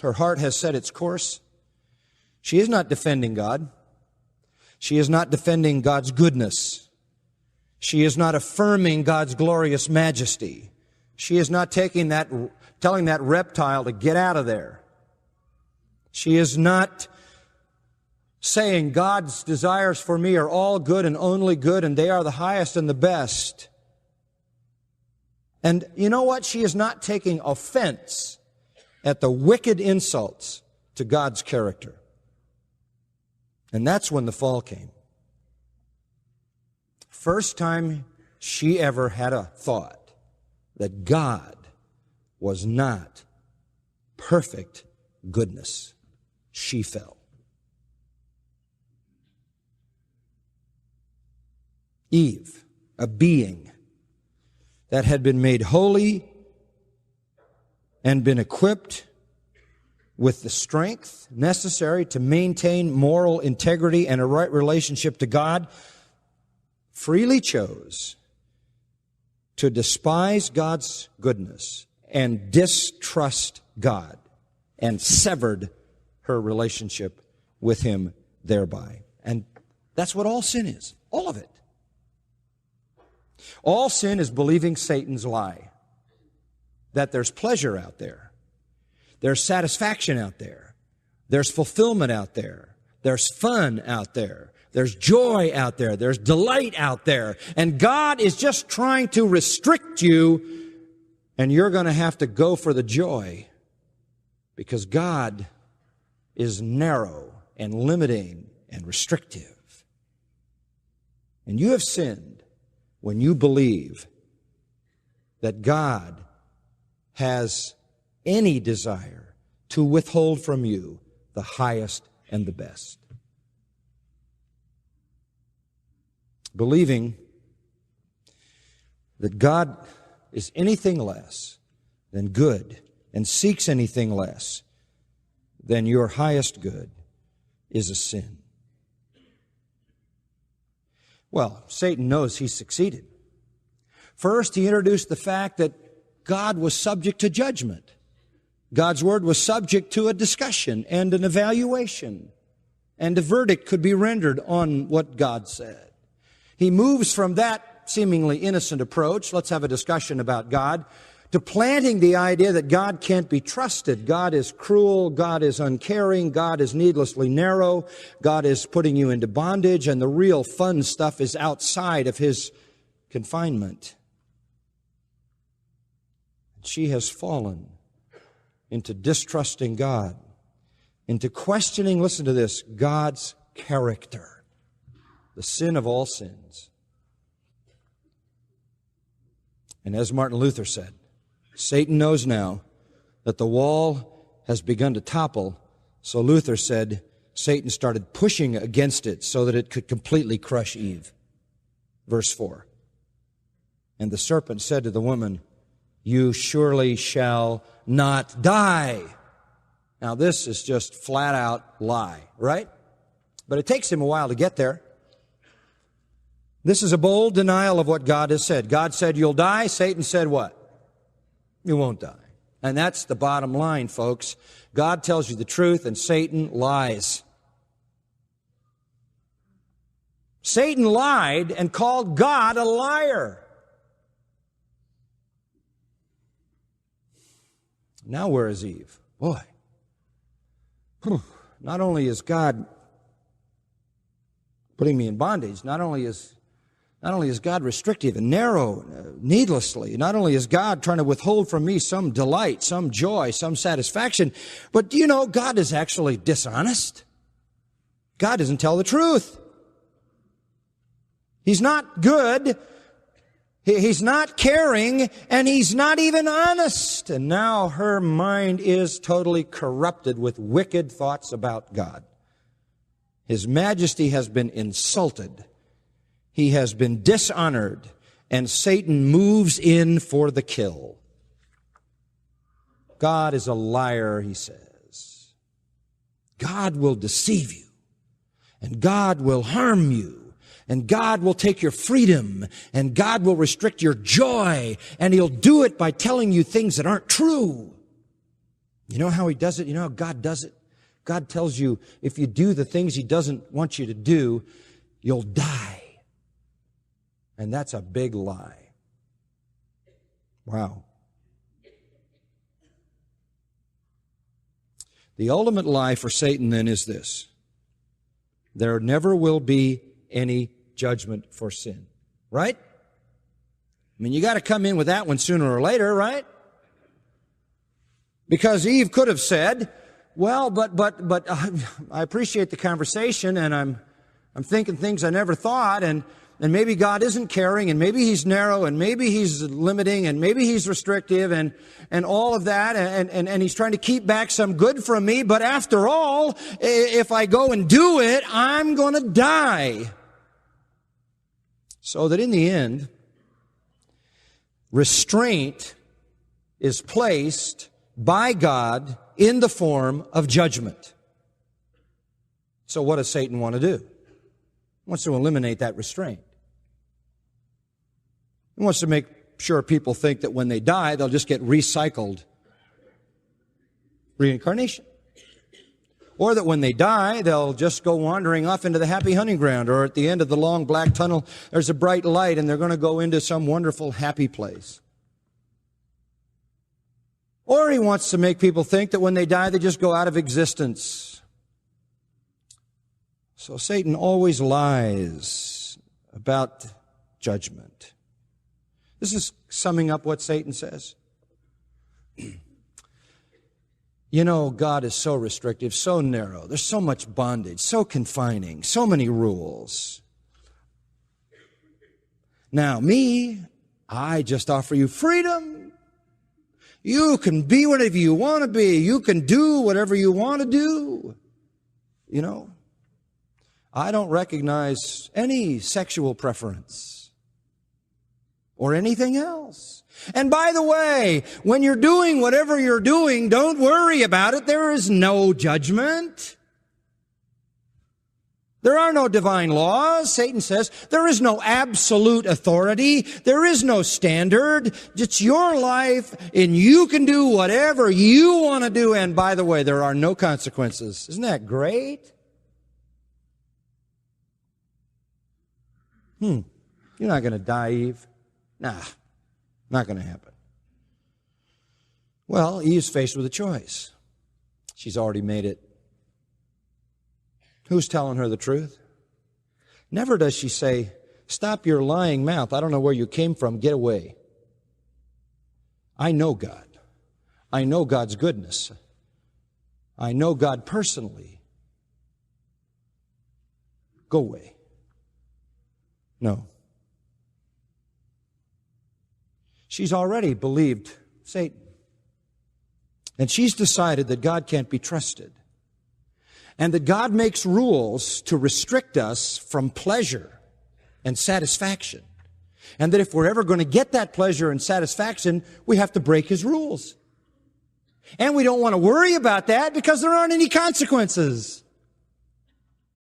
Her heart has set its course. She is not defending God. She is not defending God's goodness. She is not affirming God's glorious majesty. She is not telling that reptile to get out of there. She is not saying God's desires for me are all good and only good, and they are the highest and the best. And you know what? She is not taking offense at the wicked insults to God's character. And that's when the fall came. First time she ever had a thought that God was not perfect goodness. She fell. Eve, a being that had been made holy and been equipped with the strength necessary to maintain moral integrity and a right relationship to God, freely chose to despise God's goodness and distrust God, and severed her relationship with Him thereby. And that's what all sin is. All of it. All sin is believing Satan's lie. That there's pleasure out there. There's satisfaction out there. There's fulfillment out there. There's fun out there. There's joy out there. There's delight out there. And God is just trying to restrict you, and you're going to have to go for the joy, because God is narrow and limiting and restrictive. And you have sinned when you believe that God has any desire to withhold from you the highest and the best. Believing that God is anything less than good and seeks anything less than your highest good is a sin. Well, Satan knows he succeeded. First, he introduced the fact that God was subject to judgment. God's Word was subject to a discussion and an evaluation, and a verdict could be rendered on what God said. He moves from that seemingly innocent approach, let's have a discussion about God, to planting the idea that God can't be trusted. God is cruel, God is uncaring, God is needlessly narrow, God is putting you into bondage, and the real fun stuff is outside of His confinement. She has fallen into distrusting God, into questioning, listen to this, God's character, the sin of all sins. And as Martin Luther said, Satan knows now that the wall has begun to topple, so Luther said Satan started pushing against it so that it could completely crush Eve. Verse 4. And the serpent said to the woman, "You surely shall not die." Now this is just flat out lie, right? But it takes him a while to get there. This is a bold denial of what God has said. God said you'll die. Satan said what? You won't die. And that's the bottom line, folks. God tells you the truth and Satan lies. Satan lied and called God a liar. Now where is Eve? Boy. Not only is God putting me in bondage, not only is God restrictive and narrow needlessly, not only is God trying to withhold from me some delight, some joy, some satisfaction, but do you know God is actually dishonest? God doesn't tell the truth. He's not good. He's not caring, and He's not even honest. And now her mind is totally corrupted with wicked thoughts about God. His majesty has been insulted. He has been dishonored, and Satan moves in for the kill. God is a liar, he says. God will deceive you, and God will harm you. And God will take your freedom, and God will restrict your joy, and He'll do it by telling you things that aren't true. You know how he does it? You know how God does it? God tells you if you do the things he doesn't want you to do, you'll die. And that's a big lie. Wow. The ultimate lie for Satan then is this: there never will be any judgment for sin. Right? I mean, you got to come in with that one sooner or later, right? Because Eve could have said, well, but I appreciate the conversation, and I'm thinking things I never thought, and maybe God isn't caring, and maybe he's narrow, and maybe he's limiting, and maybe he's restrictive, and all of that, and he's trying to keep back some good from me, but after all, if I go and do it, I'm going to die. So that in the end, restraint is placed by God in the form of judgment. So what does Satan want to do? He wants to eliminate that restraint. He wants to make sure people think that when they die, they'll just get recycled reincarnation. Or that when they die, they'll just go wandering off into the happy hunting ground, or at the end of the long black tunnel, there's a bright light and they're going to go into some wonderful happy place. Or he wants to make people think that when they die, they just go out of existence. So Satan always lies about judgment. This is summing up what Satan says. You know, God is so restrictive, so narrow. There's so much bondage, so confining, so many rules. Now, me, I just offer you freedom. You can be whatever you want to be. You can do whatever you want to do. You know, I don't recognize any sexual preference or anything else. And by the way, when you're doing whatever you're doing, don't worry about it. There is no judgment. There are no divine laws. Satan says there is no absolute authority. There is no standard. It's your life, and you can do whatever you want to do. And by the way, there are no consequences. Isn't that great? You're not going to die, Eve. Nah, not going to happen. Well, Eve's faced with a choice. She's already made it. Who's telling her the truth? Never does she say, stop your lying mouth. I don't know where you came from. Get away. I know God. I know God's goodness. I know God personally. Go away. No. She's already believed Satan. And she's decided that God can't be trusted. And that God makes rules to restrict us from pleasure and satisfaction. And that if we're ever going to get that pleasure and satisfaction, we have to break His rules. And we don't want to worry about that because there aren't any consequences.